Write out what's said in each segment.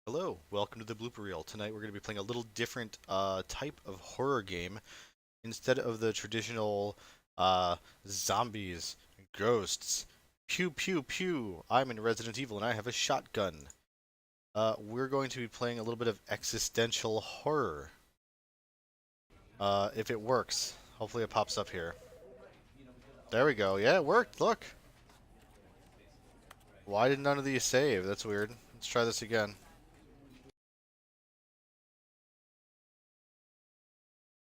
Hello, welcome to the blooper reel. Tonight we're going to be playing a little different type of horror game. Instead of the traditional zombies, ghosts, pew pew pew. I'm in Resident Evil and I have a shotgun. We're going to be playing a little bit of existential horror. If it works, hopefully it pops up here. There we go. Yeah, it worked. Look. Why did none of these save? That's weird. Let's try this again.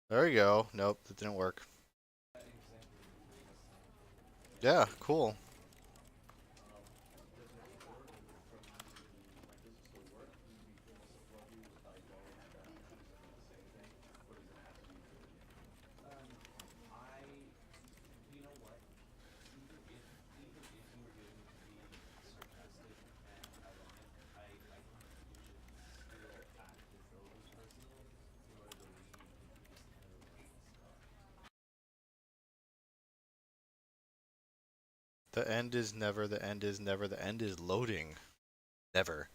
There we go. Nope, that didn't work. Yeah, cool. The end is never, the end is never, the end is loading. Never.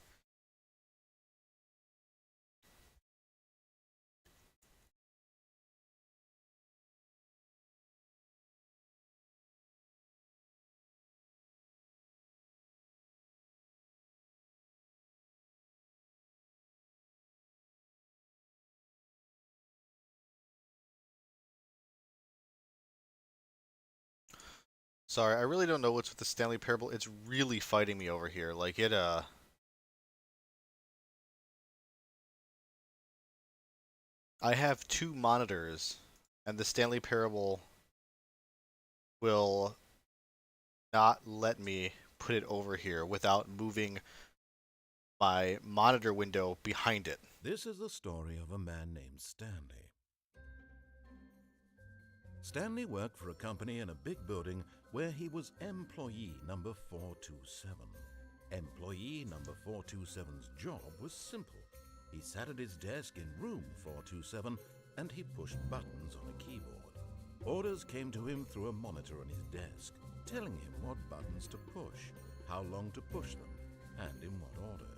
Sorry, I really don't know what's with the Stanley Parable. It's really fighting me over here. Like, I have two monitors, and the Stanley Parable will not let me put it over here without moving my monitor window behind it. This is the story of a man named Stanley. Stanley worked for a company in a big building where he was employee number 427. Employee number 427's job was simple. He sat at his desk in room 427 and he pushed buttons on a keyboard. Orders came to him through a monitor on his desk, telling him what buttons to push, how long to push them, and in what order.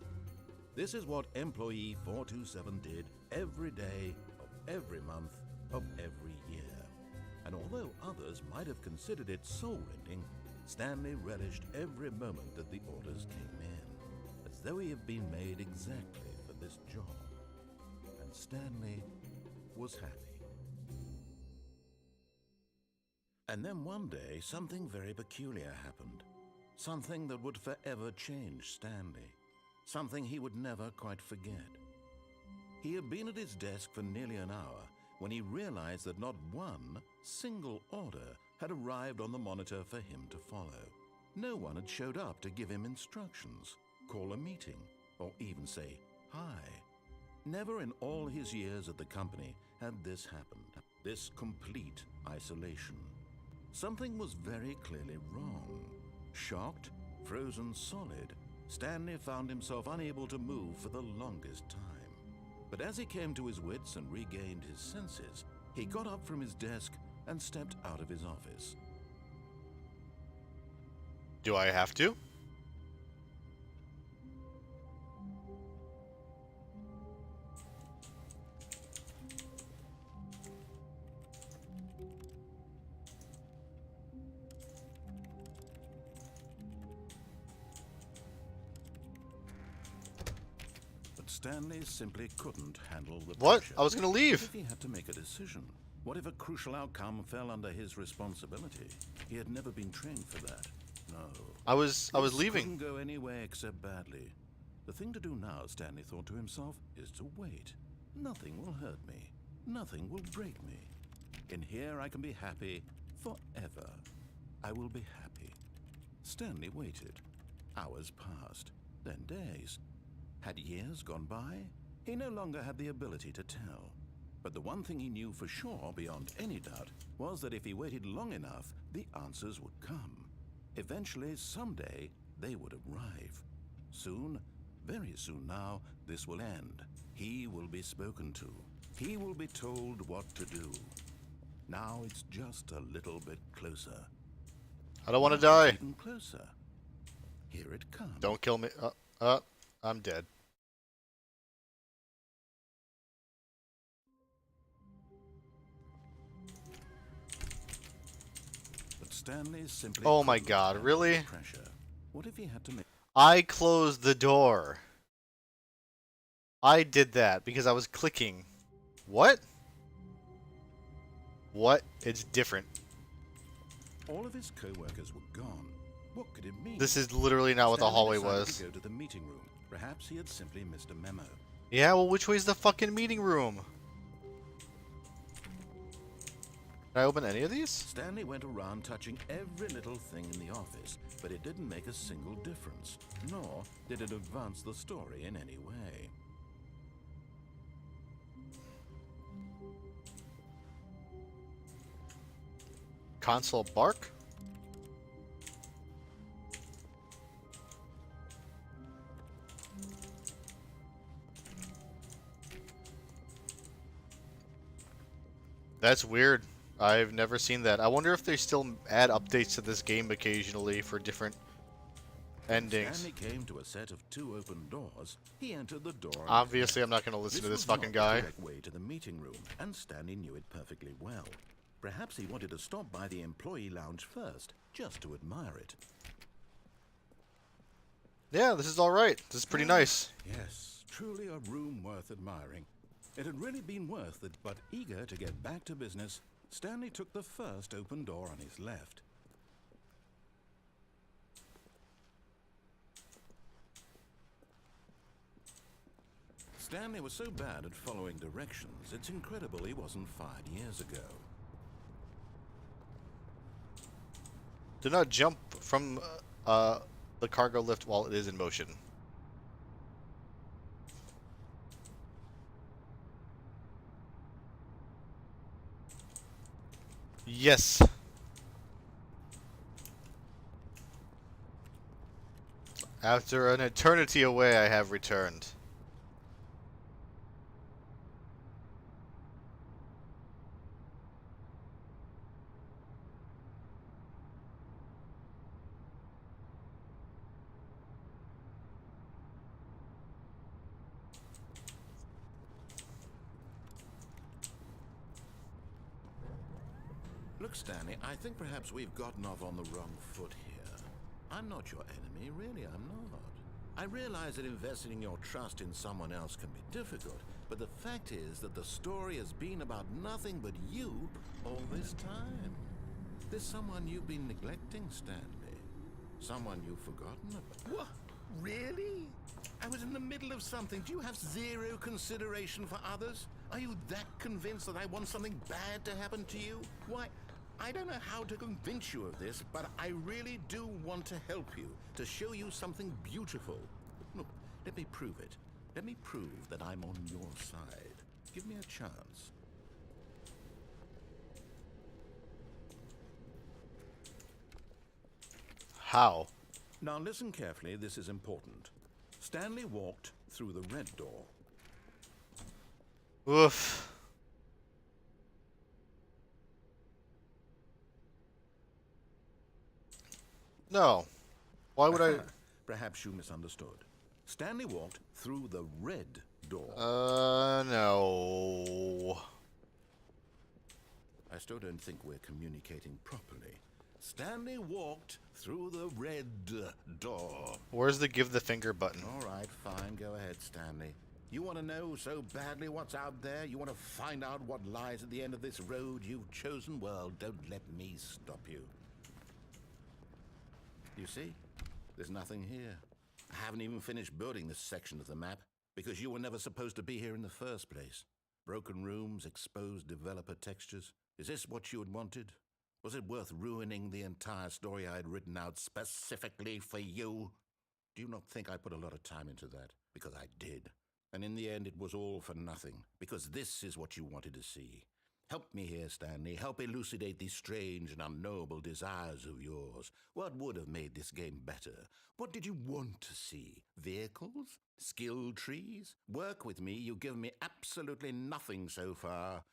This is what employee 427 did every day of every month of every year. And although others might have considered it soul-rending, Stanley relished every moment that the orders came in, as though he had been made exactly for this job. And Stanley was happy. And then one day, something very peculiar happened. Something that would forever change Stanley. Something he would never quite forget. He had been at his desk for nearly an hour when he realized that not one single order had arrived on the monitor for him to follow. No one had showed up to give him instructions, call a meeting, or even say hi. Never in all his years at the company had this happened, this complete isolation. Something was very clearly wrong. Shocked, frozen solid, Stanley found himself unable to move for the longest time. But as he came to his wits and regained his senses, he got up from his desk and stepped out of his office. Do I have to? But Stanley simply couldn't handle the What? pressure. I was gonna What leave. if he had to make a decision? What if a crucial outcome fell under his responsibility? He had never been trained for that. No. I was This leaving. couldn't go any way except badly. The thing to do now, Stanley thought to himself, is to wait. Nothing will hurt me. Nothing will break me. In here I can be happy forever. I will be happy. Stanley waited. Hours passed, then days. Had years gone by? He no longer had the ability to tell. But the one thing he knew for sure, beyond any doubt, was that if he waited long enough, the answers would come. Eventually, someday, they would arrive. Soon, very soon now, this will end. He will be spoken to. He will be told what to do. Now it's just a little bit closer. I don't want to Now it's die. even closer. Here it comes. Don't kill me. I'm dead. Stanley simply Oh my couldn't god, handle really? the pressure. What if he had to make... I closed the door. I did that because I was clicking. What? What? It's different. All of his co-workers were gone. What could it mean? This is literally not what the Stanley hallway decided was. to go to the meeting room. Perhaps he had simply missed a memo. Yeah, well, which way's the fucking meeting room? Can I open any of these? Stanley went around touching every little thing in the office, but it didn't make a single difference, nor did it advance the story in any way. Console bark? That's weird. I've never seen that. I wonder if they still add updates to this game occasionally for different endings. Stanley came to a set of 2 open doors. He entered the door. Obviously, I'm not going to listen to this fucking guy. This was not the direct way to the meeting room, and Stanley knew it perfectly well. Perhaps he wanted to stop by the employee lounge first, just to admire it. Yeah, this is alright. This is pretty nice. Yes, truly a room worth admiring. It had really been worth it, but eager to get back to business, Stanley took the first open door on his left. Stanley was so bad at following directions, it's incredible he wasn't fired years ago. Do not jump from the cargo lift while it is in motion. Yes. After an eternity away, I have returned. Look, Stanley, I think perhaps we've gotten off on the wrong foot here. I'm not your enemy, really, I'm not. I realize that investing your trust in someone else can be difficult, but the fact is that the story has been about nothing but you all this time. There's someone you've been neglecting, Stanley. Someone you've forgotten about. What? Really? I was in the middle of something. Do you have zero consideration for others? Are you that convinced that I want something bad to happen to you? Why, I don't know how to convince you of this, but I really do want to help you, to show you something beautiful. Look, let me prove it. Let me prove that I'm on your side. Give me a chance. How? Now listen carefully, this is important. Stanley walked through the red door. Oof. No. Why would I? Perhaps you misunderstood. Stanley walked through the red door. No. I still don't think we're communicating properly. Stanley walked through the red door. Where's the give the finger button? All right, fine. Go ahead, Stanley. You want to know so badly what's out there? You want to find out what lies at the end of this road you've chosen? Well, don't let me stop you. You see? There's nothing here. I haven't even finished building this section of the map, because you were never supposed to be here in the first place. Broken rooms, exposed developer textures. Is this what you had wanted? Was it worth ruining the entire story I had written out specifically for you? Do you not think I put a lot of time into that? Because I did. And in the end, it was all for nothing, because this is what you wanted to see. Help me here, Stanley. Help elucidate these strange and unknowable desires of yours. What would have made this game better? What did you want to see? Vehicles? Skill trees? Work with me. You've given me absolutely nothing so far.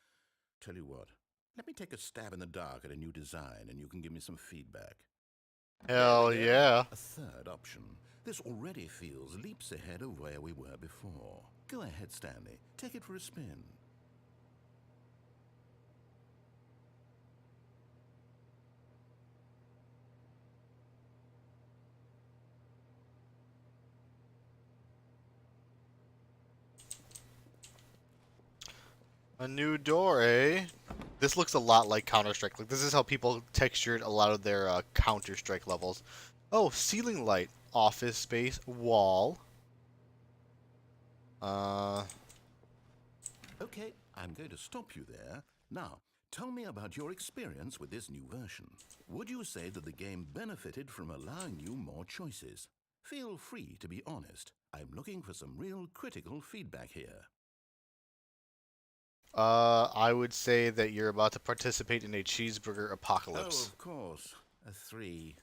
Tell you what, let me take a stab in the dark at a new design, and you can give me some feedback. Hell yeah. A third option. This already feels leaps ahead of where we were before. Go ahead, Stanley. Take it for a spin. A new door, eh? This looks a lot like Counter-Strike. Like, this is how people textured a lot of their Counter-Strike levels. Oh, ceiling light. Office space. Wall. Uh, Okay, I'm going to stop you there. Now, tell me about your experience with this new version. Would you say that the game benefited from allowing you more choices? Feel free to be honest. I'm looking for some real critical feedback here. I would say that you're about to participate in a cheeseburger Oh, apocalypse. of course. A 3.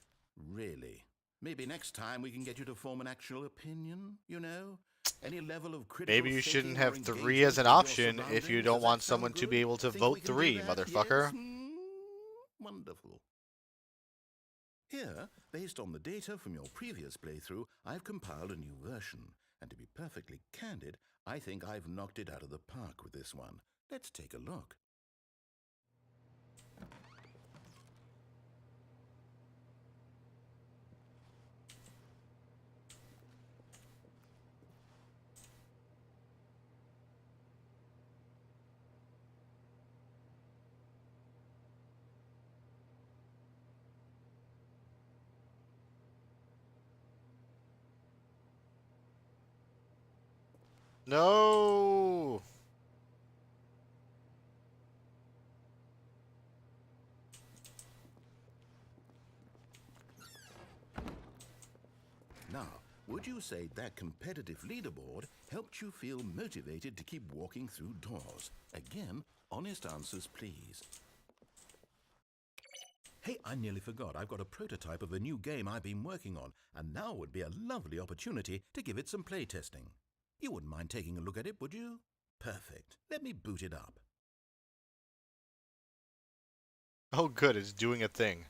Really? Maybe next time we can get you to form an actual opinion, you know? Any level of critical Maybe you shouldn't thinking or have 3 as engagement an with your option if you surroundings. don't Does want that sound someone to good? be able to Think we vote can do 3, that? Yes? motherfucker. Wonderful. Here, based on the data from your previous playthrough, I've compiled a new version. And to be perfectly candid, I think I've knocked it out of the park with this one. Let's take a look. No! Now, would you say that competitive leaderboard helped you feel motivated to keep walking through doors? Again, honest answers, please. Hey, I nearly forgot. I've got a prototype of a new game I've been working on, and now would be a lovely opportunity to give it some playtesting. You wouldn't mind taking a look at it, would you? Perfect. Let me boot it up. Oh, good, it's doing a thing.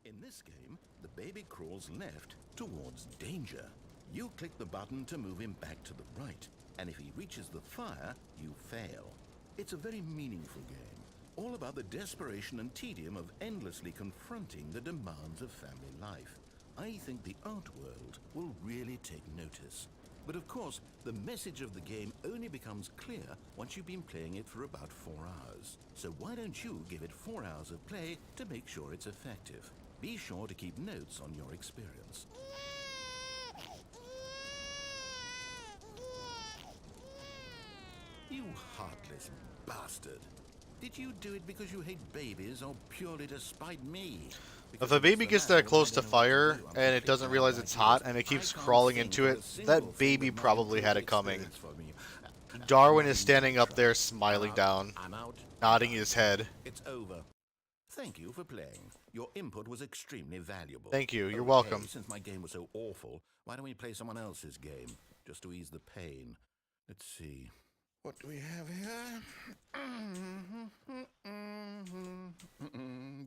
In this game, the baby crawls left towards danger. You click the button to move him back to the right, and if he reaches the fire, you fail. It's a very meaningful game, all about the desperation and tedium of endlessly confronting the demands of family life. I think the art world will really take notice. But of course, the message of the game only becomes clear once you've been playing it for about 4 hours. So why don't you give it 4 hours of play to make sure it's effective? Be sure to keep notes on your experience. You heartless bastard. Did you do it because you hate babies or purely to spite me? If Because a if it's baby the gets latter, that then I close to don't know what to fire do. I'm and it completely doesn't out of realize it's ideas. hot and it I keeps can't crawling think into of it, a single that thing baby that might probably improve had the it coming. experience for me. Darwin is Nothing you can standing up try. there smiling I'm out. down, I'm out. nodding Done. his head. It's over. Thank you for playing. Your input was extremely valuable. Thank you, you're Oh, hey, welcome. since my game was so awful, why don't we play someone else's game, just to ease the pain? Let's see. What do we have here?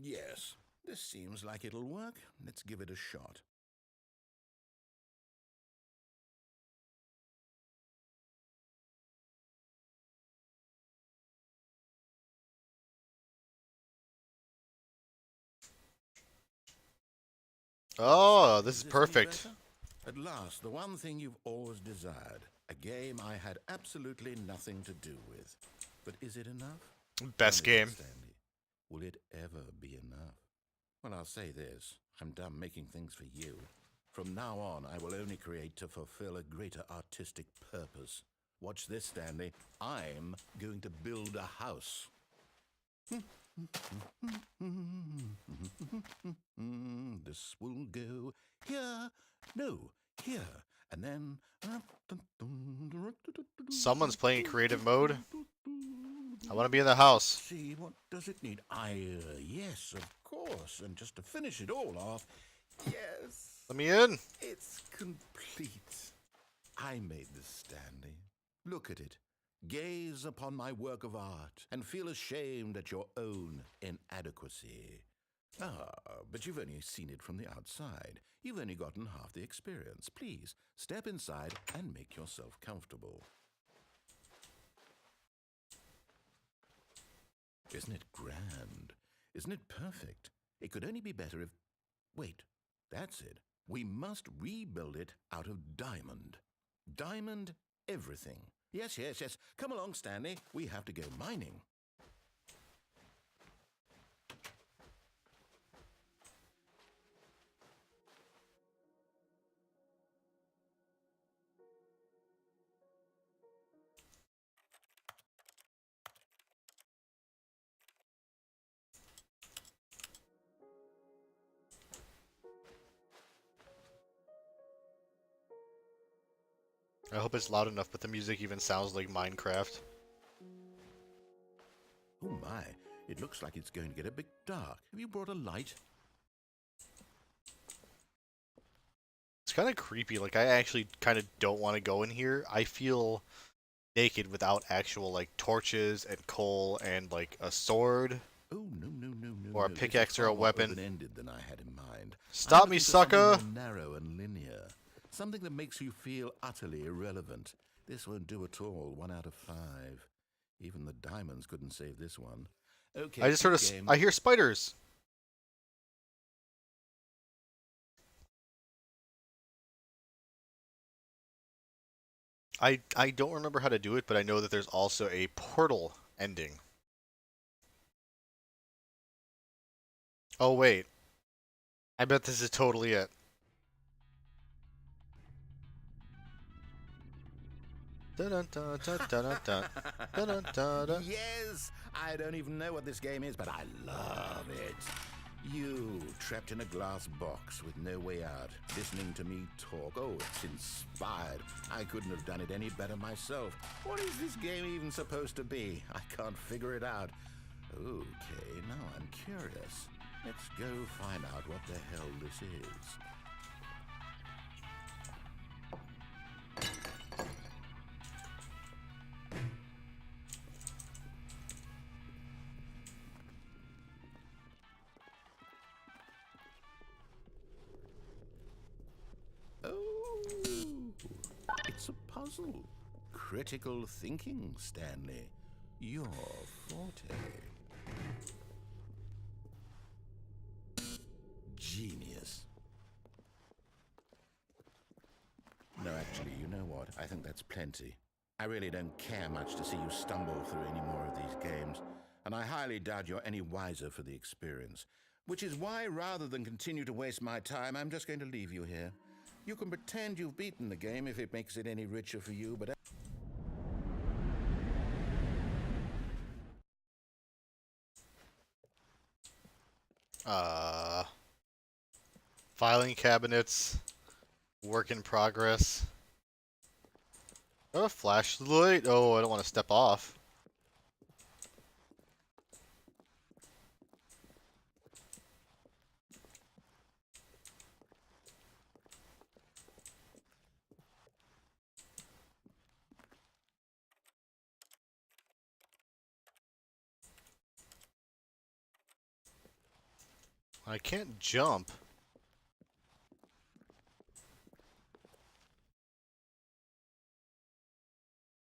Yes, this seems like it'll work. Let's give it a shot. Oh, this is Is this any perfect. better? At last, the one thing you've always desired. A game I had absolutely nothing to do with. But is it enough? Best Tell me game. that, Stanley. Will it ever be enough? Well, I'll say this. I'm done making things for you. From now on, I will only create to fulfill a greater artistic purpose. Watch this, Stanley. I'm going to build a house. This will go here. No, here. And then. Someone's playing creative mode. I want to be in the Let's house. see, what does it need? Yes, of course. And just to finish it all off, yes, Let me in. it's complete. I made this, Stanley. Look at it. Gaze upon my work of art and feel ashamed at your own inadequacy. Ah, but you've only seen it from the outside. You've only gotten half the experience. Please, step inside and make yourself comfortable. Isn't it grand? Isn't it perfect? It could only be better if... Wait, that's it. We must rebuild it out of diamond. Diamond everything. Yes, yes, yes. Come along, Stanley. We have to go mining. I hope it's loud enough, but the music even sounds like Minecraft. Oh my, it looks like it's going to get a bit dark. Have you brought a light? It's kind of creepy. Like, I actually kind of don't want to go in here. I feel naked without actual, like, torches and coal and, like, a sword Oh, no, no, no, no, or a no. This is pickaxe or far a more weapon. open-ended than I had in mind. I'm Stop me, looking for something sucker! more narrow and linear. Something that makes you feel utterly irrelevant. This won't do at all. 1 out of 5. Even the diamonds couldn't save this one. Okay, I just heard game. I hear spiders. I don't remember how to do it, but I know that there's also a portal ending. Oh wait, I bet this is totally it. Dun dun dun dun dun dun dun dun dun dun. Yes! I don't even know what this game is, but I love it. You, trapped in a glass box with no way out, listening to me talk. Oh, it's inspired. I couldn't have done it any better myself. What is this game even supposed to be? I can't figure it out. Okay, now I'm curious. Let's go find out what the hell this is. Oh, it's a puzzle. Critical thinking, Stanley. Your forte. Genius. No, actually, you know what? I think that's plenty. I really don't care much to see you stumble through any more of these games, and I highly doubt you're any wiser for the experience. Which is why, rather than continue to waste my time, I'm just going to leave you here. You can pretend you've beaten the game if it makes it any richer for you, but... Uh, Filing cabinets, work in progress. Oh, a flashlight. Oh, I don't want to step off. I can't jump.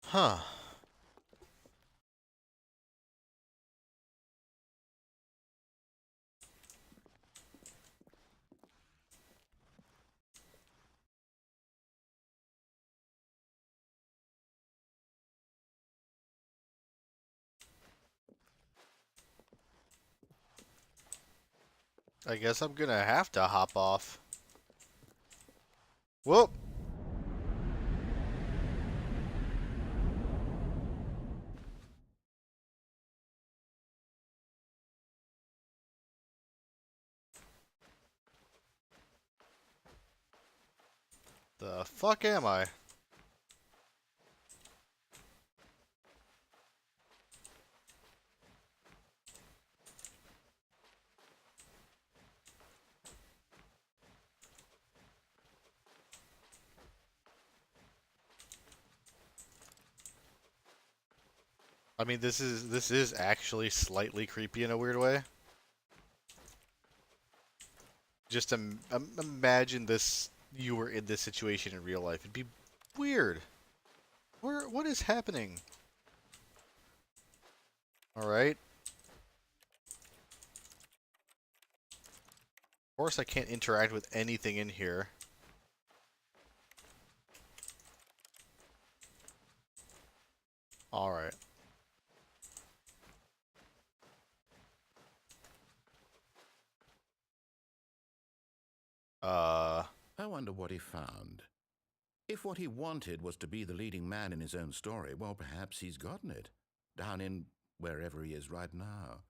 Huh. I guess I'm gonna have to hop off. Whoop! The fuck am I? I mean, this is actually slightly creepy in a weird way. Just imagine this, you were in this situation in real life. It'd be weird. What is happening? Alright. Of course I can't interact with anything in here. Alright. I wonder what he found. If what he wanted was to be the leading man in his own story, well, perhaps he's gotten it. Down in wherever he is right now.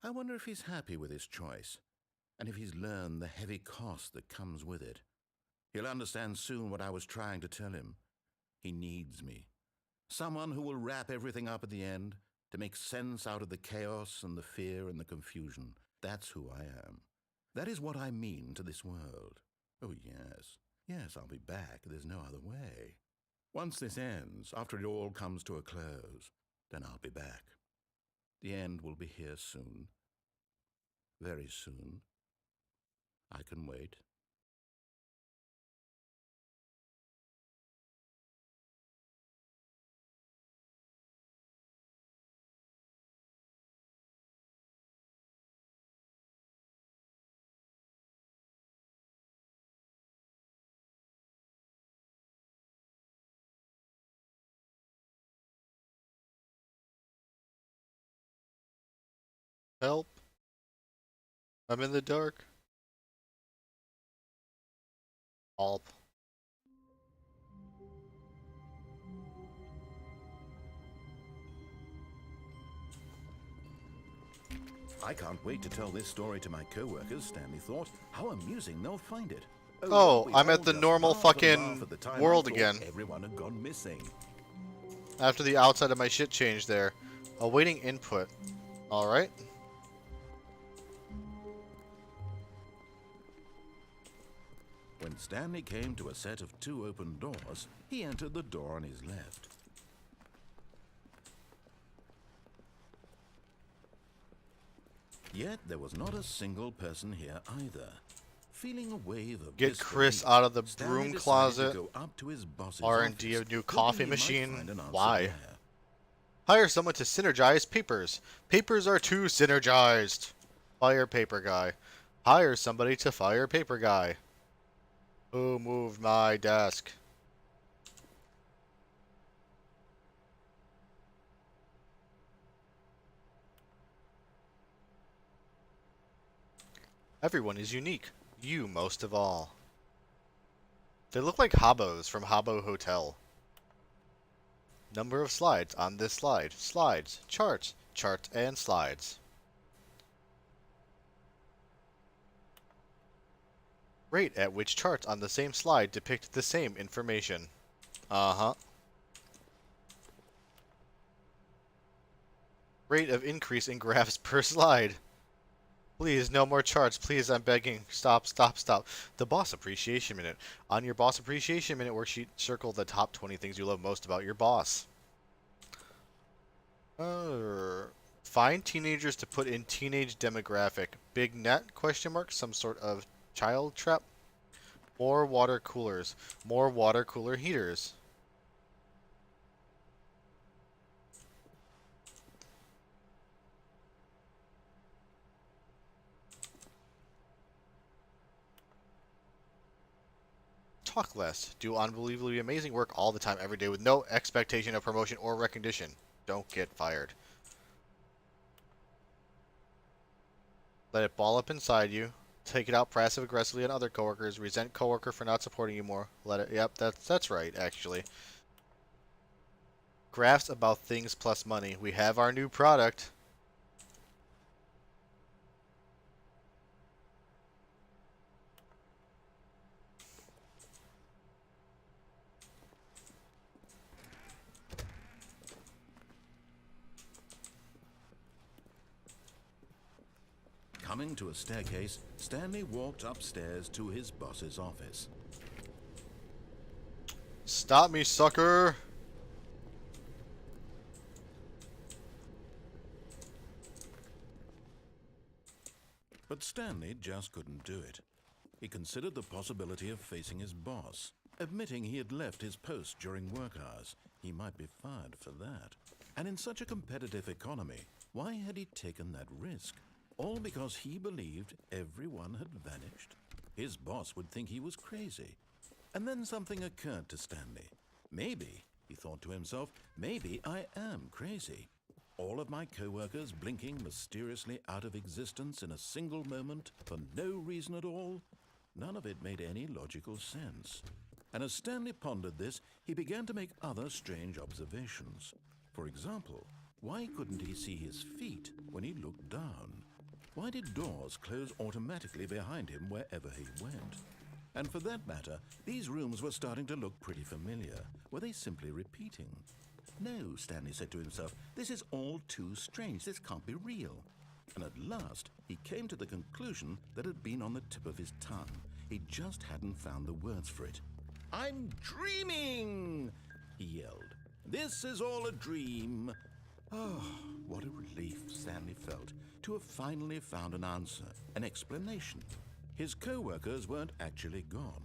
I wonder if he's happy with his choice, and if he's learned the heavy cost that comes with it. He'll understand soon what I was trying to tell him. He needs me. Someone who will wrap everything up at the end, to make sense out of the chaos and the fear and the confusion. That's who I am. That is what I mean to this world. Oh, yes. Yes, I'll be back. There's no other way. Once this ends, after it all comes to a close, then I'll be back. The end will be here soon. Very soon. I can wait. Help. I'm in the dark. Help. I can't wait to tell this story to my co-workers, Stanley thought. How amusing they'll find it. Oh, we I'm all at the just normal laugh and fucking laugh at the time world I thought again. Everyone had gone missing. After the outside of my shit changed there. Awaiting input. Alright. When Stanley came to a set of 2 open doors, he entered the door on his left. Yet there was not a single person here either. Feeling a wave of Get Chris disbelief, out of the Stanley broom decided closet. to go up to his boss's R&D office, of new hoping coffee he might machine. find an answer Why? there. Hire someone to synergize papers. Papers are too synergized. Fire paper guy. Hire somebody to fire paper guy. Who moved my desk? Everyone is unique. You most of all. They look like hobos from Habbo Hotel. Number of slides on this slide. Slides. Charts. Charts and slides. Rate at which charts on the same slide depict the same information. Uh-huh. Rate of increase in graphs per slide. Please, no more charts. Please, I'm begging. Stop, stop, stop. The Boss Appreciation Minute. On your Boss Appreciation Minute worksheet, circle the top 20 things you love most about your boss. Find teenagers to put in teenage demographic. Big net? Question mark. Some sort of child trap. More water coolers. More water cooler heaters. Talk less. Do unbelievably amazing work all the time, every day, with no expectation of promotion or recognition. Don't get fired. Let it ball up inside you. Take it out passive aggressively on other coworkers. Resent coworker for not supporting you more. Let it. Yep, that's right, actually. Graphs about things plus money. We have our new product. Coming to a staircase, Stanley walked upstairs to his boss's office. Stop me, sucker! But Stanley just couldn't do it. He considered the possibility of facing his boss, admitting he had left his post during work hours. He might be fired for that. And in such a competitive economy, why had he taken that risk? All because he believed everyone had vanished? His boss would think he was crazy. And then something occurred to Stanley. Maybe He thought to himself, maybe I am crazy. All of my co-workers blinking mysteriously out of existence in a single moment for no reason at all. None of it made any logical sense. And as Stanley pondered this, he began to make other strange observations. For example, why couldn't he see his feet when he looked down? Why did doors close automatically behind him wherever he went? And for that matter, these rooms were starting to look pretty familiar. Were they simply repeating? No, Stanley said to himself, this is all too strange. This can't be real. And at last, he came to the conclusion that had been on the tip of his tongue. He just hadn't found the words for it. I'm dreaming, he yelled. This is all a dream. Oh, what a relief Stanley felt to have finally found an answer, an explanation. His co-workers weren't actually gone.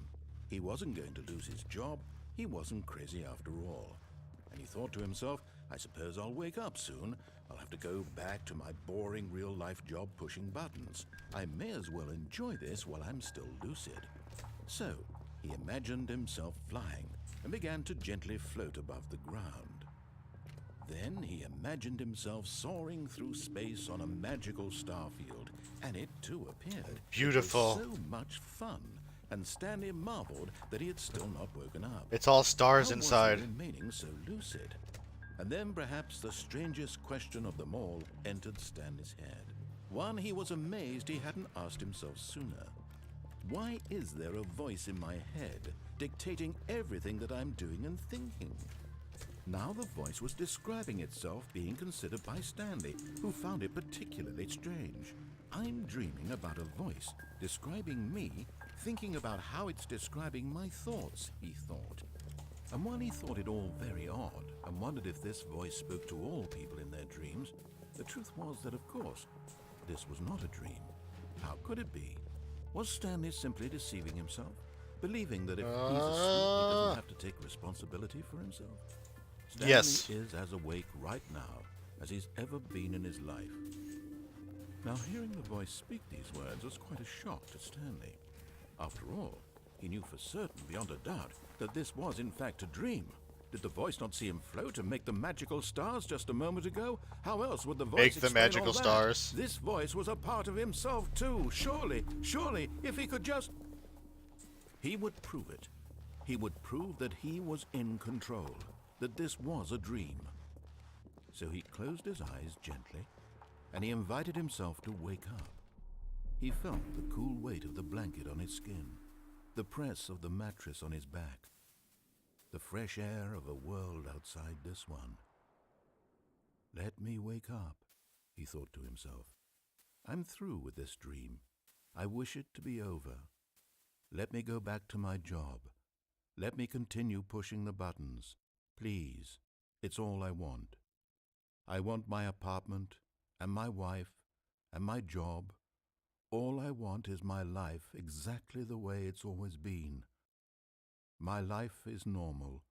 He wasn't going to lose his job. He wasn't crazy after all. And he thought to himself, I suppose I'll wake up soon. I'll have to go back to my boring real-life job pushing buttons. I may as well enjoy this while I'm still lucid. So, he imagined himself flying and began to gently float above the ground. Then he imagined himself soaring through space on a magical starfield, and it too appeared. Beautiful. It was so much fun, and Stanley marveled that he had still not woken up. It's all stars How was inside. he remaining so lucid? And then perhaps the strangest question of them all entered Stanley's head. One he was amazed he hadn't asked himself sooner. Why is there a voice in my head dictating everything that I'm doing and thinking? Now the voice was describing itself being considered by Stanley, who found it particularly strange. I'm dreaming about a voice describing me, thinking about how it's describing my thoughts, he thought. And while he thought it all very odd and wondered if this voice spoke to all people in their dreams, the truth was that, of course, this was not a dream. How could it be? Was Stanley simply deceiving himself, believing that if he's asleep, he doesn't have to take responsibility for himself? Stanley Yes. is as awake right now as he's ever been in his life. Now, hearing the voice speak these words was quite a shock to Stanley. After all, he knew for certain, beyond a doubt, that this was in fact a dream. Did the voice not see him float and make the magical stars just a moment ago? How else would the voice Make the explain magical all that? stars. This voice was a part of himself too. Surely, if he could just... He would prove it. He would prove that he was in control, that this was a dream. So he closed his eyes gently, and he invited himself to wake up. He felt the cool weight of the blanket on his skin, the press of the mattress on his back, the fresh air of a world outside this one. Let me wake up, he thought to himself. I'm through with this dream. I wish it to be over. Let me go back to my job. Let me continue pushing the buttons. Please, it's all I want. I want my apartment, and my wife, and my job. All I want is my life exactly the way it's always been. My life is normal.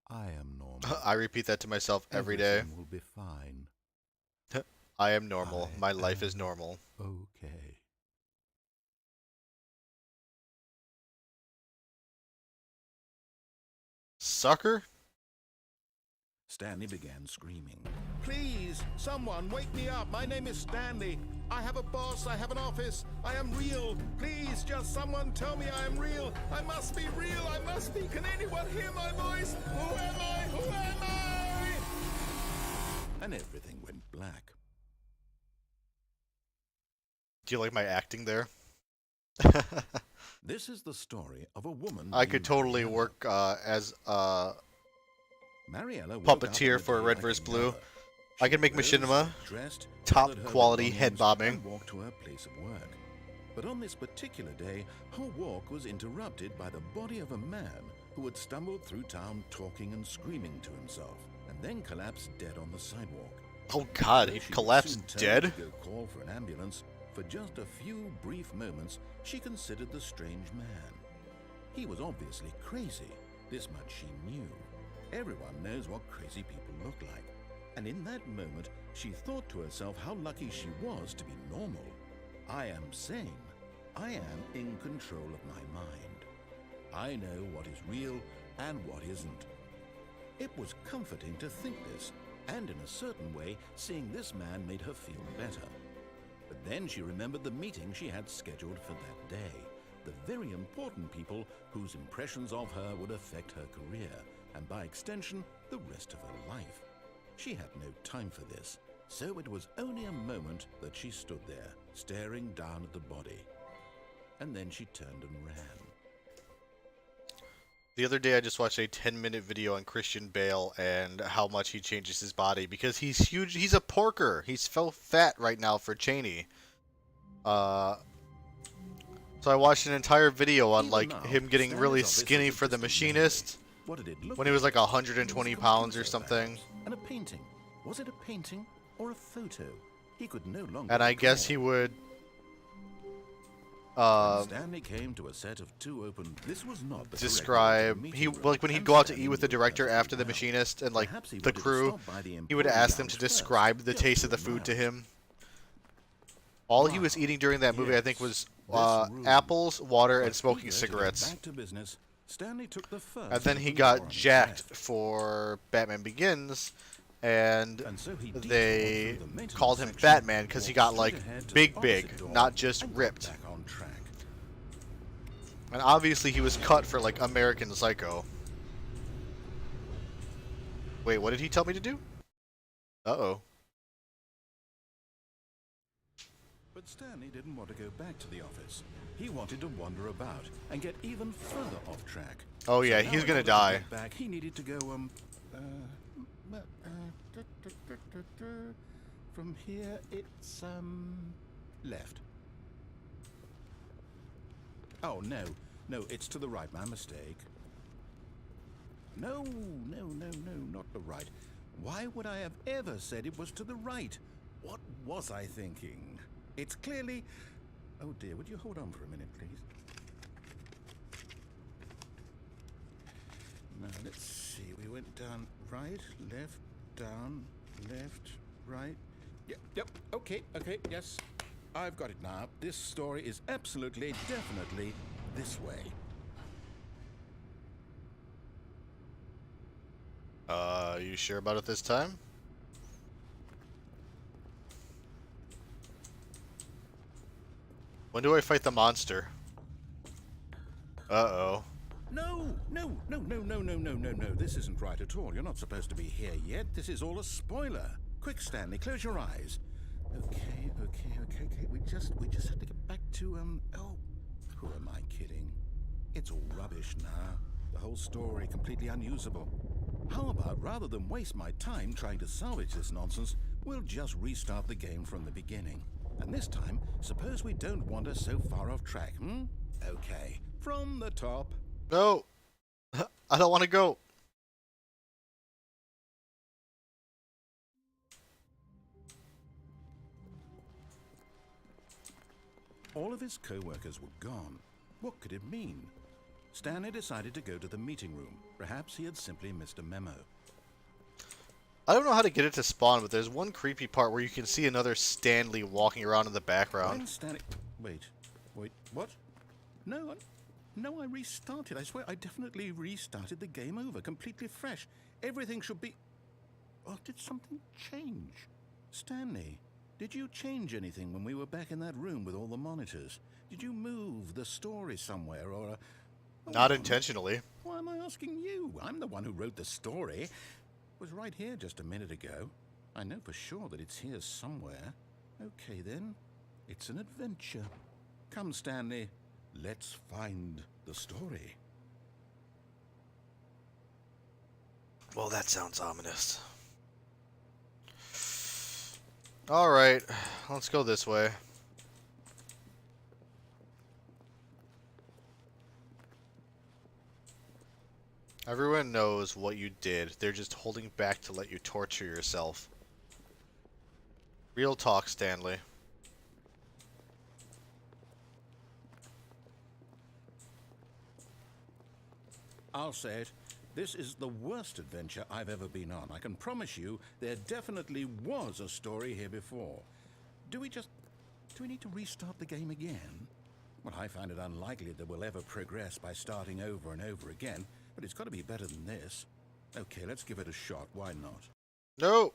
I am normal. I repeat that to myself every day. Everything will be fine. I am normal. I My life am is normal. Okay. Sucker? Stanley began screaming. Please, someone, wake me up. My name is Stanley. I have a boss. I have an office. I am real. Please, just someone tell me I am real. I must be real. I must be. Can anyone hear my voice? Who am I? Who am I? And everything went black. Do you like my acting there? This is the story of a woman. I could named totally Mariella. work as a Mariella woke up puppeteer on a for day Red like vs. Blue. another. I could make Rose, machinima. dressed, Top gathered her quality head belongings, bobbing. and walked to her place of work. But on this particular day, her walk was interrupted by the body of a man who had stumbled through town talking and screaming to himself, and then collapsed dead on the sidewalk. Oh god, Though he she was collapsed soon told dead? to go call for an ambulance, for just a few brief moments, she considered the strange man. He was obviously crazy. This much she knew. Everyone knows what crazy people look like. And in that moment, she thought to herself how lucky she was to be normal. I am sane. I am in control of my mind. I know what is real and what isn't. It was comforting to think this, and in a certain way, seeing this man made her feel better. But then she remembered the meeting she had scheduled for that day, the very important people whose impressions of her would affect her career, and by extension, the rest of her life. She had no time for this, so it was only a moment that she stood there, staring down at the body. And then she turned and ran. The other day I just watched a 10-minute video on Christian Bale and how much he changes his body because he's huge. He's a porker. He's so fat right now for Cheney. So I watched an entire video on like him getting really skinny for The Machinist when he was like 120 pounds or something. And a painting. Was it a painting or a photo? He could no longer. And I guess he would. Stanley came to a set of two open. This was not the describe he like when he'd go out to eat with the director after The Machinist and like the crew, he would ask them to describe the taste of the food to him. All he was eating during that movie, I think, was apples, water, and smoking cigarettes. Back to business, Stanley took the first And then he got jacked for Batman Begins, and so they called him Batman because he got like big, not just ripped. Back on track. And obviously he was cut for like American Psycho. Wait, what did he tell me to do? Uh-oh. But Stanley didn't want to go back to the office. He wanted to wander about and get even further off track. Oh yeah, So he's now gonna in order to die. get back, he needed to go from here it's left. Oh no, it's to the right. My mistake. No, not the right. Why would I have ever said it was to the right? What was I thinking? It's clearly... Oh dear, would you hold on for a minute, please? Now, let's see. We went down right, left, down, left, right. Yep, okay, yes. I've got it now. This story is absolutely, definitely this way. You sure about it this time? When do I fight the monster? Uh-oh. No. This isn't right at all. You're not supposed to be here yet. This is all a spoiler. Quick, Stanley, close your eyes. Okay. We just have to get back to, oh, who am I kidding? It's all rubbish now. The whole story completely unusable. How about, rather than waste my time trying to salvage this nonsense, we'll just restart the game from the beginning. And this time, suppose we don't wander so far off track, Okay, from the top. No! I don't want to go. All of his co-workers were gone. What could it mean? Stanley decided to go to the meeting room. Perhaps he had simply missed a memo. I don't know how to get it to spawn, but there's one creepy part where you can see another Stanley walking around in the background. When Stanley... Wait, what? No, I restarted. I swear, I definitely restarted the game over, completely fresh. Everything should be... Or did something change? Stanley, did you change anything when we were back in that room with all the monitors? Did you move the story somewhere, or... Not intentionally. Why am I asking you? I'm the one who wrote the story. It was right here just a minute ago. I know for sure that it's here somewhere. Okay, then. It's an adventure. Come, Stanley. Let's find the story. Well, that sounds ominous. Alright, let's go this way. Everyone knows what you did. They're just holding back to let you torture yourself. Real talk, Stanley. I'll say it. This is the worst adventure I've ever been on. I can promise you there definitely was a story here before. Do we need to restart the game again? Well, I find it unlikely that we'll ever progress by starting over and over again, but it's got to be better than this. Okay, let's give it a shot. Why not? No!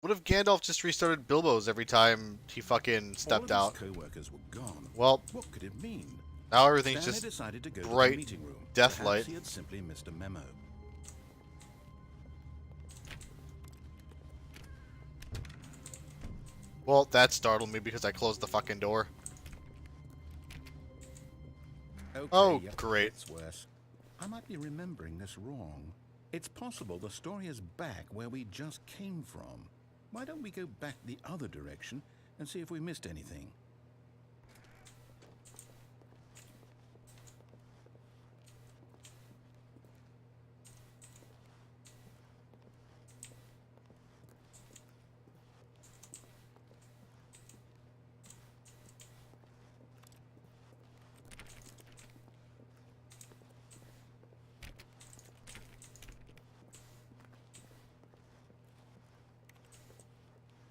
What if Gandalf just restarted Bilbo's every time he fucking stepped All out? of his co-workers were gone. Well, What could it mean? now everything's Stanley just decided to go to the bright meeting room. death Perhaps light. he had simply missed a memo. Well, that startled me because I closed the fucking door. Okay, Oh, yep, great. it's worse. I might be remembering this wrong. It's possible the story is back where we just came from. Why don't we go back the other direction and see if we missed anything?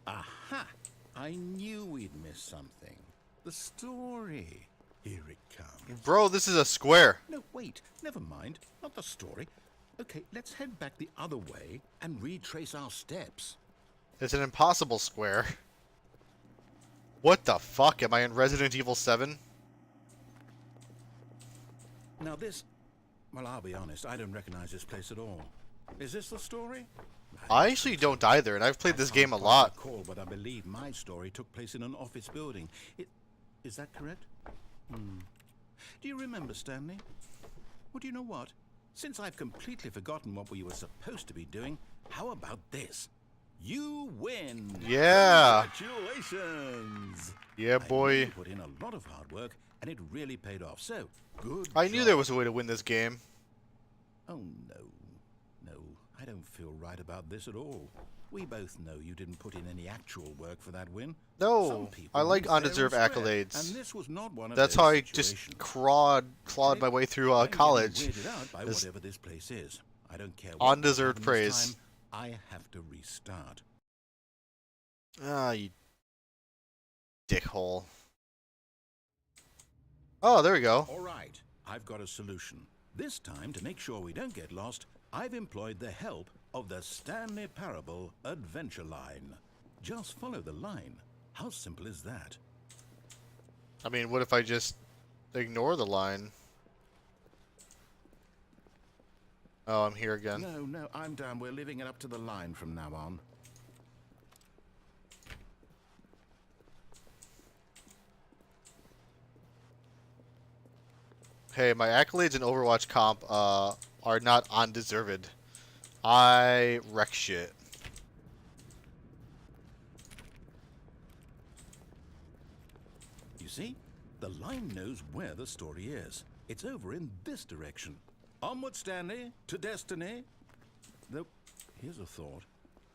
Aha! I knew we'd miss something. The story. Here it comes. Bro, this is a square. No, wait. Never mind. Not the story. Okay, let's head back the other way and retrace our steps. It's an impossible square. What the fuck? Am I in Resident Evil 7? Now this... Well, I'll be honest. I don't recognize this place at all. Is this the story? I actually don't either, and I've played this game a I lot. can't recall, but I believe my story took place in an office building. Is that correct? Do you remember, Stanley? Well, do you know what? Since I've completely forgotten what we were supposed to be doing, how about this? You win! Yeah! Congratulations! Yeah, I boy. put in a lot of hard work, and it really paid off. So, good I knew job. there was a way to win this game. Oh, no, I don't feel right about this at all. We both know you didn't put in any actual work for that win. Some No, people I like win fair and undeserved square, accolades. and this was not one of That's those how I just situations. clawed my way through I'm getting college. weirded out by This whatever this place is. I don't care what undeserved happened this praise. time, I have to restart. Ah, you dickhole. Oh, there we go. All right, I've got a solution. This time, to make sure we don't get lost, I've employed the help of the Stanley Parable Adventure Line. Just follow the line. How simple is that? I mean, what if I just ignore the line? Oh, I'm here again. No, I'm down. We're leaving it up to the line from now on. Hey, my accolades in Overwatch comp are not undeserved. I wreck shit. You see? The line knows where the story is. It's over in this direction. Onward, Stanley, to destiny. Though, here's a thought.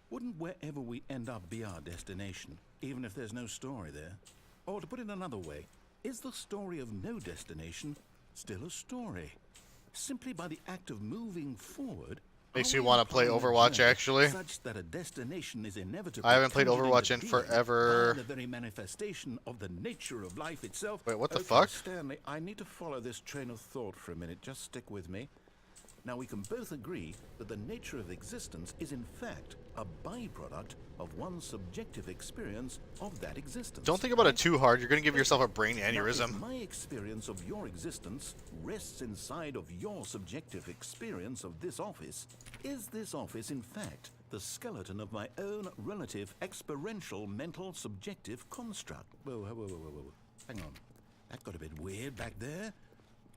Wouldn't wherever we end up be our destination, even if there's no story there? Or to put it another way, is the story of no destination still a story? Simply by the act of moving forward, Makes are me we wanna play employing a Overwatch, journey actually. such that a destination is inevitably I haven't played conjured Overwatch into in being forever. by the very manifestation of the nature of life itself. Wait, what the Okay, fuck? Stanley, I need to follow this train of thought for a minute. Just stick with me. Now, we can both agree that the nature of existence is in fact a byproduct of one's subjective experience of that existence. Don't think about it right? too hard. You're gonna give yourself a brain Now, if aneurysm. my experience of your existence rests inside of your subjective experience of this office, is this office in fact the skeleton of my own relative experiential mental subjective construct? Whoa. Hang on. That got a bit weird back there.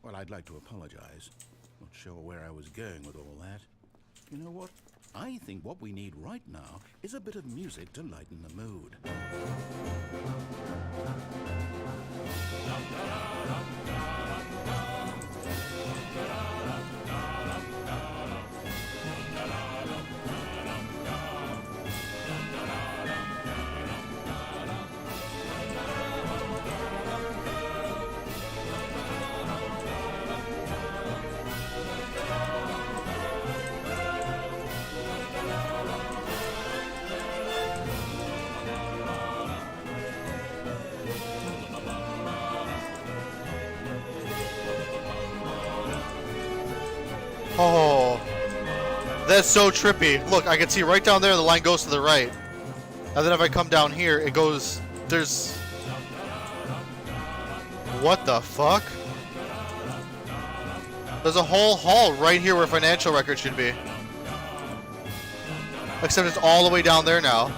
Well, I'd like to apologize. Not sure where I was going with all that. You know what? I think what we need right now is a bit of music to lighten the mood. Oh, That's so trippy. Look, I can see right down there the line goes to the right. And then if I come down here, it goes... There's... What the fuck? There's a whole hall right here where financial records should be. Except it's all the way down there now.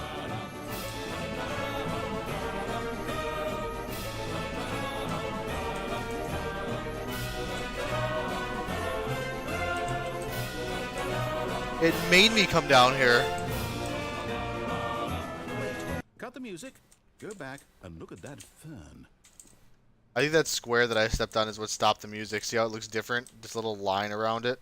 It made me come down here. Cut the music, go back, and look at that fern. I think that square that I stepped on is what stopped the music. See how it looks different? This little line around it.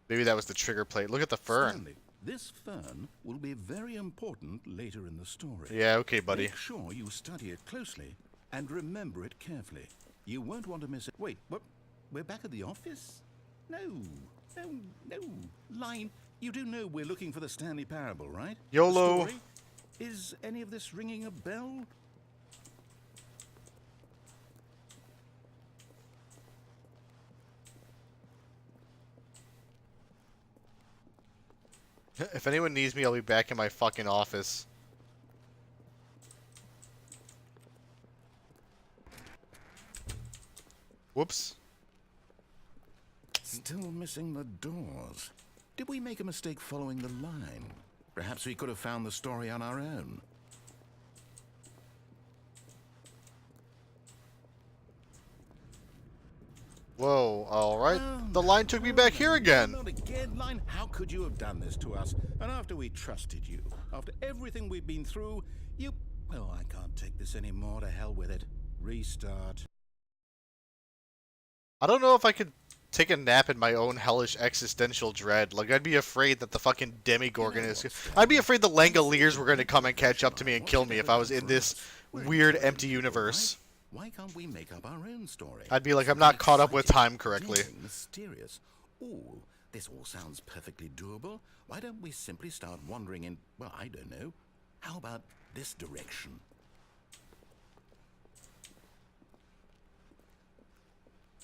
Maybe that was the trigger plate. Look at the fern. Stanley, this fern will be very important later in the story. Yeah, okay, buddy. Make sure you study it closely and remember it carefully. You won't want to miss it. Wait, what? We're back at the office? No. Line, you do know we're looking for the Stanley parable, right? YOLO. The story? Is any of this ringing a bell? If anyone needs me, I'll be back in my fucking office. Whoops. Still missing the doors. Did we make a mistake following the line? Perhaps we could have found the story on our own. Whoa, alright. The line took me back here again. Not again, Line. How could you have done this to us? And after we trusted you, after everything we've been through, you... Oh, I can't take this anymore. To hell with it. Restart. I don't know if I could take a nap in my own hellish existential dread. Like, I'd be afraid that the fucking Demigorgon is... I'd be afraid the Langoliers were going to come and catch up to me and kill me if I was in this weird empty universe. Why can't we make up our own story? I'd be like, I'm not caught up with time correctly. Mysterious. Oh, this all sounds perfectly doable. Why don't we simply start wandering in, well, I don't know. How about this direction?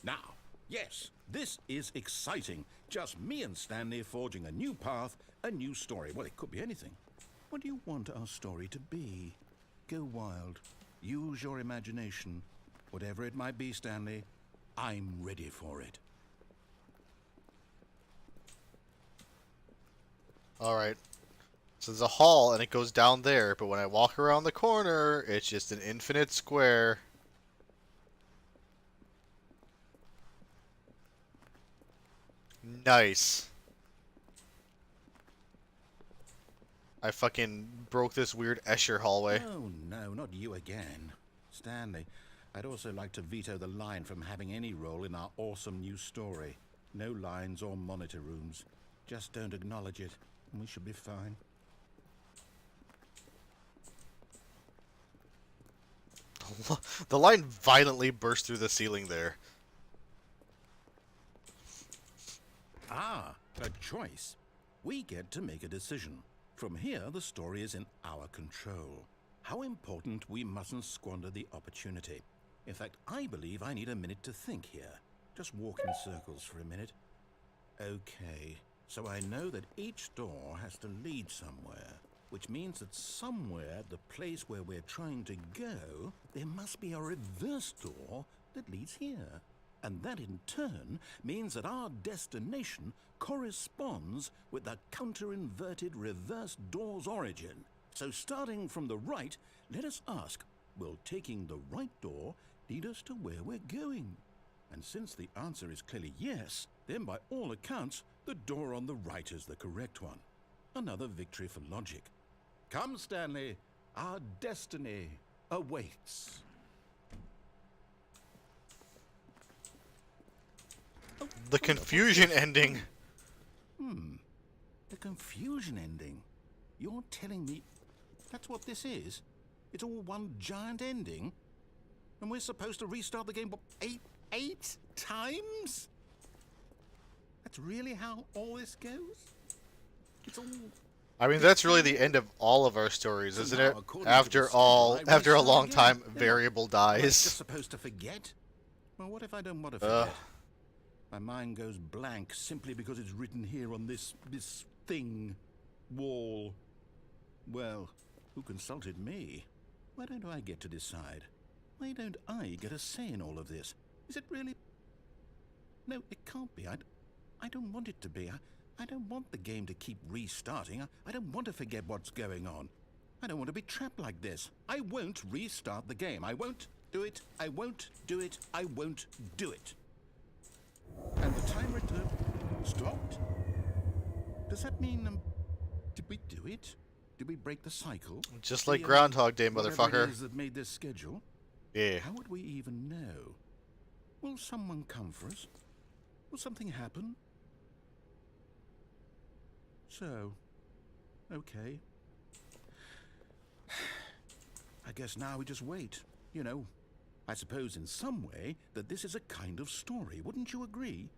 Now, yes, this is exciting. Just me and Stanley forging a new path, a new story. Well, it could be anything. What do you want our story to be? Go wild. Use your imagination. Whatever it might be, Stanley, I'm ready for it. Alright. So there's a hall, and it goes down there, but when I walk around the corner, it's just an infinite square. Nice. I fucking broke this weird Escher hallway. Oh, no, not you again. Stanley, I'd also like to veto the line from having any role in our awesome new story. No lines or monitor rooms. Just don't acknowledge it, and we should be fine. The line violently burst through the ceiling there. Ah, a choice. We get to make a decision. From here, the story is in our control. How important we mustn't squander the opportunity. In fact, I believe I need a minute to think here. Just walk in circles for a minute. Okay, so I know that each door has to lead somewhere, which means that somewhere at the place where we're trying to go, there must be a reverse door that leads here. And that in turn means that our destination corresponds with the counter-inverted reverse door's origin. So starting from the right, let us ask, will taking the right door lead us to where we're going? And since the answer is clearly yes, then by all accounts, the door on the right is the correct one. Another victory for logic. Come, Stanley, our destiny awaits. The confusion ending. The confusion ending. You're telling me that's what this is? It's all one giant ending? And we're supposed to restart the game, what, eight times? That's really how all this goes? It's all... I mean, that's really the end of all of our stories, isn't it? After a long time, variable Am I dies. just supposed to forget? Well, what if I don't want to forget? My mind goes blank simply because it's written here on this thing. Wall. Well, who consulted me? Why don't I get to decide? Why don't I get a say in all of this? Is it really... No, it can't be. I don't want it to be. I don't want the game to keep restarting. I don't want to forget what's going on. I don't want to be trapped like this. I won't restart the game. I won't do it. I won't do it. I won't do it. And the timer stopped? Does that mean, did we do it? Did we break the cycle? Just like Groundhog Day, whatever it motherfucker. is that made this schedule? Yeah. How would we even know? Will someone come for us? Will something happen? So, okay. I guess now we just wait. You know, I suppose in some way that this is a kind of story. Wouldn't you agree?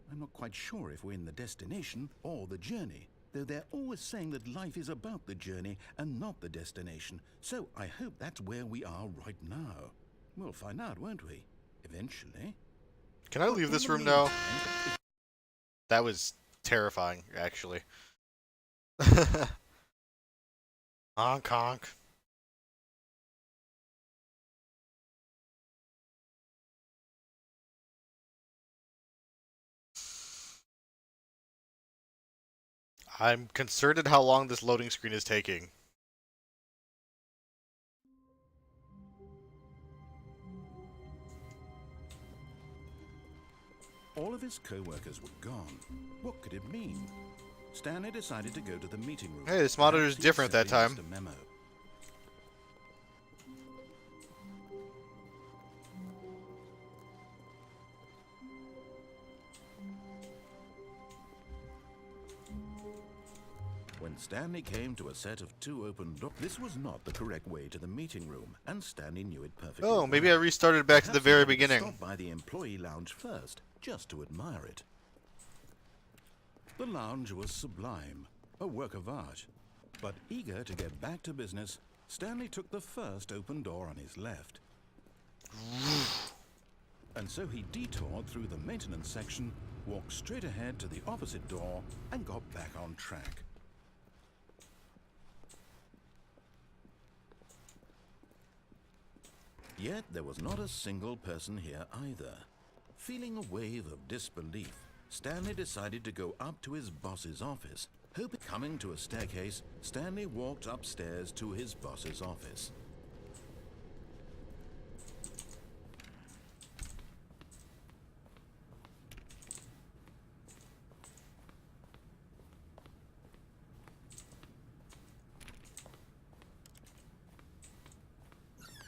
I'm not quite sure if we're in the destination or the journey, though they're always saying that life is about the journey and not the destination. So I hope that's where we are right now. We'll find out, won't we? Eventually. Can I leave this room now? That was terrifying, actually. Honk honk. I'm concerned at how long this loading screen is taking. All of his co-workers were gone. What could it mean? Stanley decided to go to the meeting room. Hey, this monitor is Perhaps he'd different that simply time. missed a memo. When Stanley came to a set of 2 open doors, this was not the correct way to the meeting room, and Stanley knew it perfectly. Oh, maybe I restarted back to the Perhaps very he had to beginning. Stop by the employee lounge first, just to admire it. The lounge was sublime, a work of art. But eager to get back to business, Stanley took the first open door on his left. And so he detoured through the maintenance section, walked straight ahead to the opposite door, and got back on track. Yet there was not a single person here either. Feeling a wave of disbelief, Stanley decided to go up to his boss's office. Coming to a staircase, Stanley walked upstairs to his boss's office.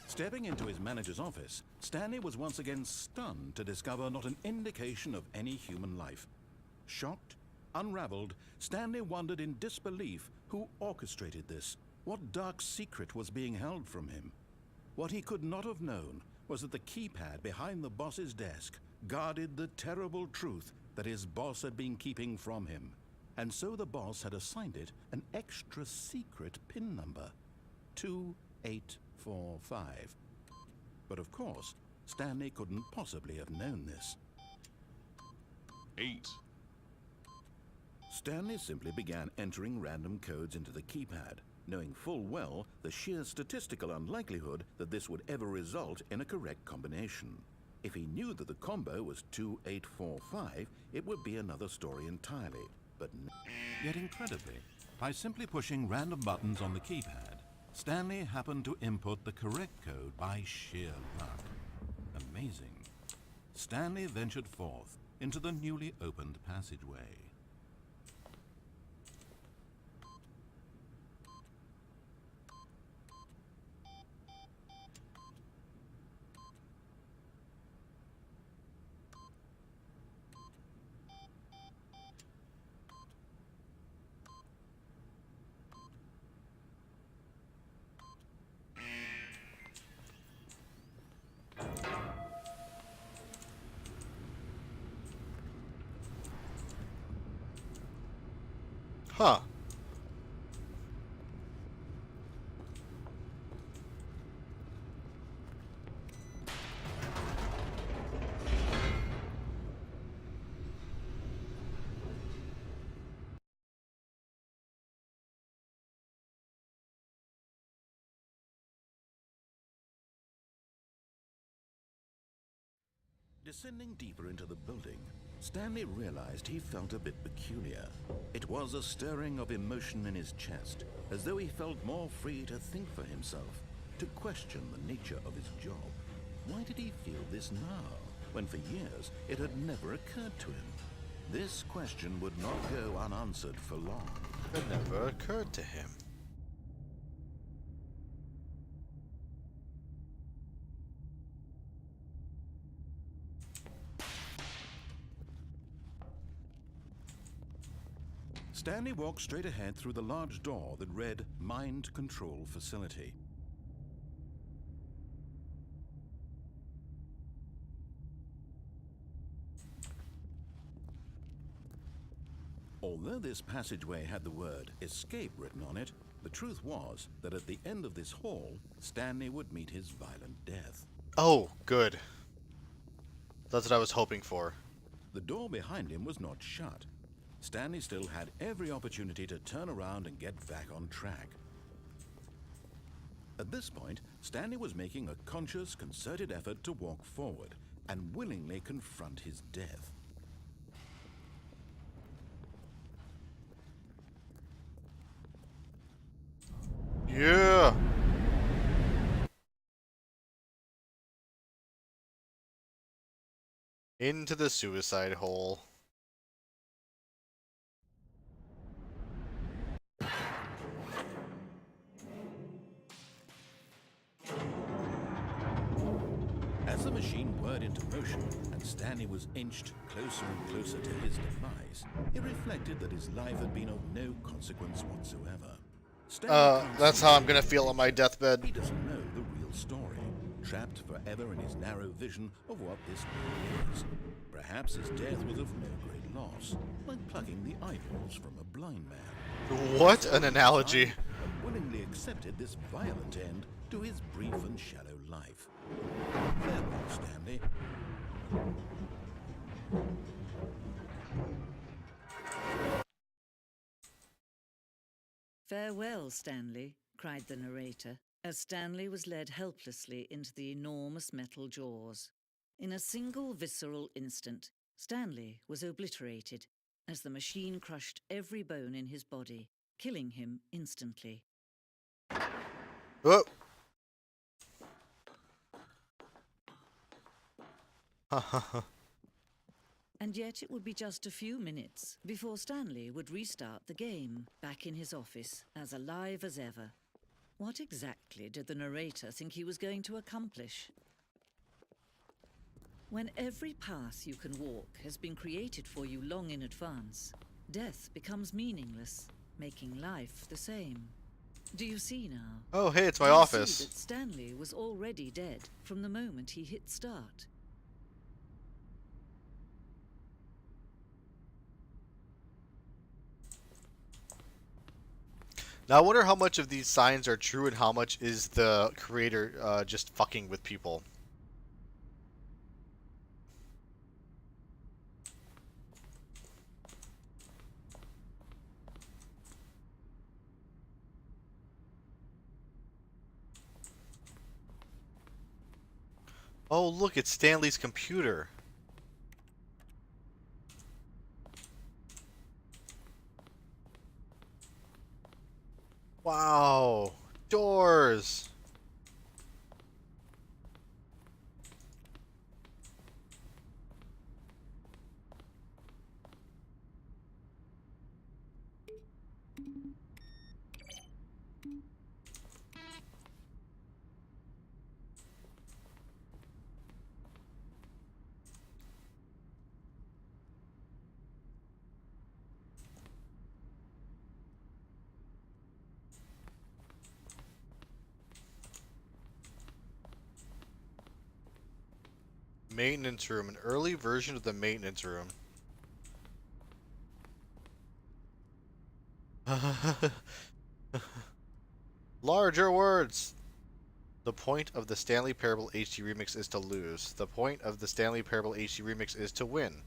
Stepping into his manager's office, Stanley was once again stunned to discover not an indication of any human life. Shocked, unraveled, Stanley wondered in disbelief who orchestrated this. What dark secret was being held from him? What he could not have known was that the keypad behind the boss's desk guarded the terrible truth that his boss had been keeping from him. And so the boss had assigned it an extra secret PIN number. 2845. But of course, Stanley couldn't possibly have known this. 8. Stanley simply began entering random codes into the keypad, knowing full well the sheer statistical unlikelihood that this would ever result in a correct combination. If he knew that the combo was 2845, it would be another story entirely. But yet incredibly, by simply pushing random buttons on the keypad, Stanley happened to input the correct code by sheer luck. Amazing. Stanley ventured forth into the newly opened passageway. Huh. Descending deeper into the building, Stanley realized he felt a bit peculiar. It was a stirring of emotion in his chest, as though he felt more free to think for himself, to question the nature of his job. Why did he feel this now, when for years it had never occurred to him? This question would not go unanswered for long. It never occurred to him. Stanley walked straight ahead through the large door that read Mind Control Facility. Although this passageway had the word escape written on it, the truth was that at the end of this hall, Stanley would meet his violent death. Oh, good. That's what I was hoping for. The door behind him was not shut. Stanley still had every opportunity to turn around and get back on track. At this point, Stanley was making a conscious, concerted effort to walk forward and willingly confront his death. Yeah! Into the suicide hole. As the machine whirred into motion and Stanley was inched closer and closer to his demise, he reflected that his life had been of no consequence whatsoever. That's how I'm gonna feel on my deathbed. He doesn't know the real story, trapped forever in his narrow vision of what this world is. Perhaps his death was of no great loss, like plucking the eyeballs from a blind man. What an analogy. And willingly accepted this violent end to his brief and shallow life. Farewell, Stanley. "Farewell, Stanley," cried the narrator, as Stanley was led helplessly into the enormous metal jaws. In a single visceral instant, Stanley was obliterated as the machine crushed every bone in his body, killing him instantly. Oh. And yet it would be just a few minutes before Stanley would restart the game, back in his office, as alive as ever. What exactly did the narrator think he was going to accomplish? When every path you can walk has been created for you long in advance, death becomes meaningless, making life the same. Do you see now? Oh, hey, it's my Do you office. see that Stanley was already dead from the moment he hit start? Now, I wonder how much of these signs are true and how much is the creator just fucking with people. Oh, look, it's Stanley's computer. Wow. Doors. Maintenance room, an early version of the maintenance room. Larger words! The point of the Stanley Parable HD Remix is to lose. The point of the Stanley Parable HD Remix is to win.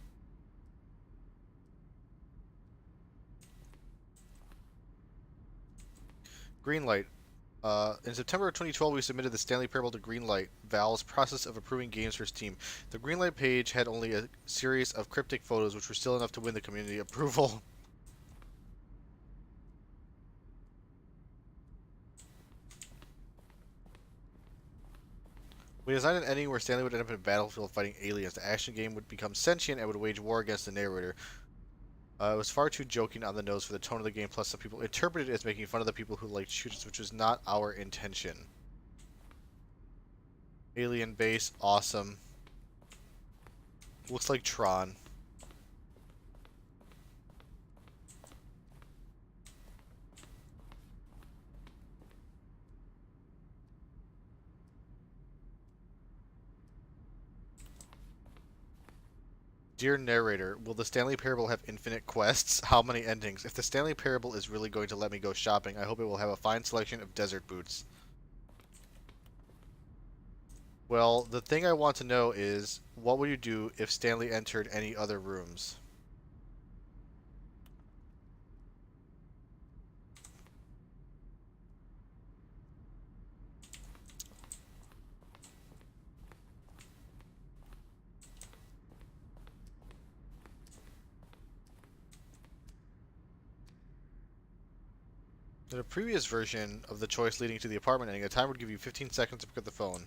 Green light. In September of 2012, we submitted the Stanley Parable to Greenlight, Valve's process of approving games for Steam. The Greenlight page had only a series of cryptic photos, which were still enough to win the community approval. We designed an ending where Stanley would end up in a battlefield fighting aliens. The action game would become sentient and would wage war against the narrator. It was far too joking on the nose for the tone of the game, plus some people interpreted it as making fun of the people who liked shooters, which was not our intention. Alien base, awesome. Looks like Tron. Dear narrator, will the Stanley Parable have infinite quests? How many endings? If the Stanley Parable is really going to let me go shopping, I hope it will have a fine selection of desert boots. Well, the thing I want to know is, what would you do if Stanley entered any other rooms? In a previous version of the choice leading to the apartment ending, a timer would give you 15 seconds to pick up the phone.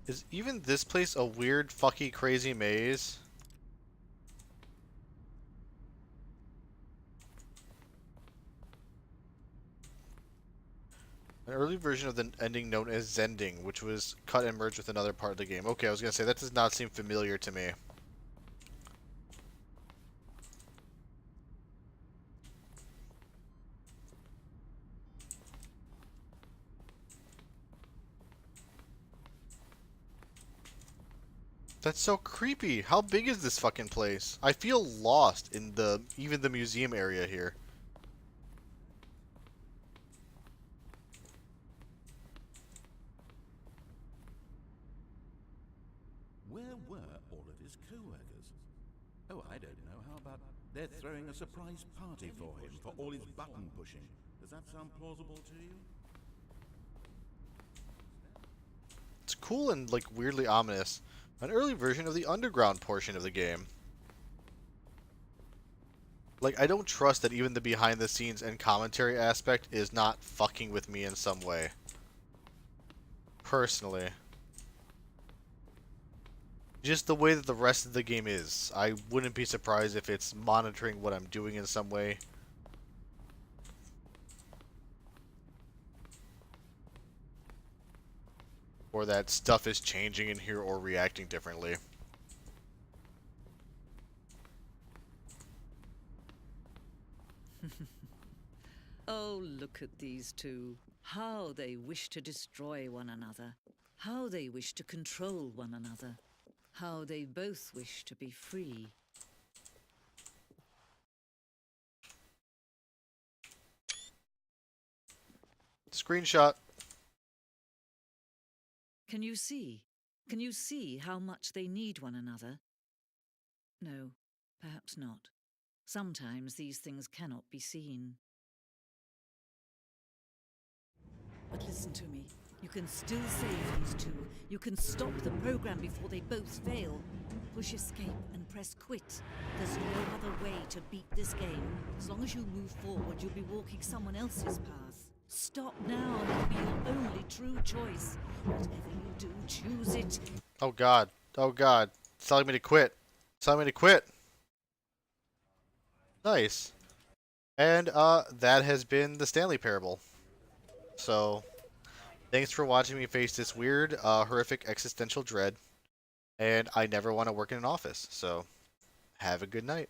Is even this place a weird, fucky, crazy maze? An early version of the ending known as Zending, which was cut and merged with another part of the game. Okay, I was gonna say, that does not seem familiar to me. That's so creepy. How big is this fucking place? I feel lost in even the museum area here. Where were all of his co-workers? Oh, I don't know. How about they're throwing a surprise party for him for all his button pushing? Does that sound plausible to you? It's cool and, like, weirdly ominous. An early version of the underground portion of the game. Like, I don't trust that even the behind-the-scenes and commentary aspect is not fucking with me in some way. Personally. Just the way that the rest of the game is. I wouldn't be surprised if it's monitoring what I'm doing in some way. Or that stuff is changing in here or reacting differently. Oh, look at these two. How they wish to destroy one another. How they wish to control one another. How they both wish to be free. Screenshot. Can you see? Can you see how much they need one another? No, perhaps not. Sometimes these things cannot be seen. But listen to me. You can still save these two. You can stop the program before they both fail. Push escape and press quit. There's no other way to beat this game. As long as you move forward, you'll be walking someone else's path. Stop now, and it'll be your only true choice. Whatever you do, choose it. Oh god. Oh god. It's telling me to quit. It's telling me to quit. Nice. And that has been the Stanley Parable. So, thanks for watching me face this weird, horrific existential dread. And I never want to work in an office. So, have a good night.